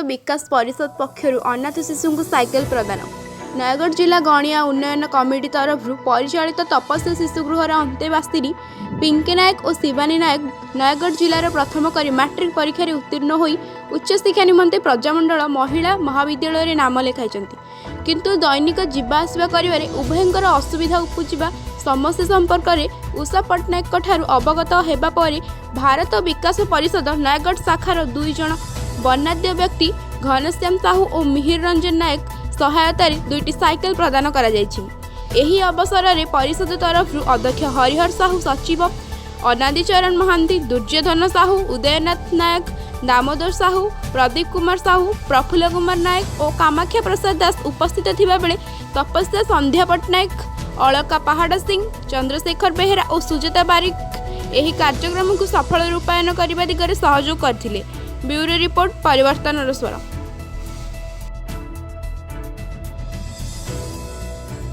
विकास परिषद पक्षर अनाथ शिशु को साइकेल प्रदान। नयगढ़ जिला गणिया उन्नयन कमिटी तरफ परिचालित तपस्या शिशुगृहर अंतेवासी पिंकी नायक और शिवानी नायक नयगढ़ जिलार प्रथम करी मैट्रिक परीक्षा उत्तीर्ण होई उच्च शिक्षा निमंते प्रजामंडल महिला महाविद्यालय नाम लिखाई, किंतु दैनिक जीवा आसवा करिवारे उभयंकर असुविधा उपजिबा समस्या संपर्क में उषा पट्टनायक ठारू अवगत हेबा परे भारत विकास परिषद नयगढ़ शाखार 2 जन वर्णाढ्य व्यक्ति घनश्याम साहू और मिहिर रंजन नायक सहायतार 2टी साइकेल प्रदान करा जायछि। एही अवसर में परिषद तरफ अध्यक्ष हरिहर साहू, सचिव अनादिचरण महांती, दुर्योधन साहू, उदयनाथ नायक, दामोदर साहू, प्रदीप कुमार साहू, प्रफुल्ल कुमार नायक और कामाख्या प्रसाद दास उपस्थित थिबा बेले तपस्या संध्या पट्टनायक, अलका पहाड़ सिंह, चंद्रशेखर बेहेरा और सुजाता बारिक एही कार्यक्रम को सफल रूपायन करने दिगरे सहयोग करथिले। ब्यूरो रिपोर्ट, परिवर्तन स्वर।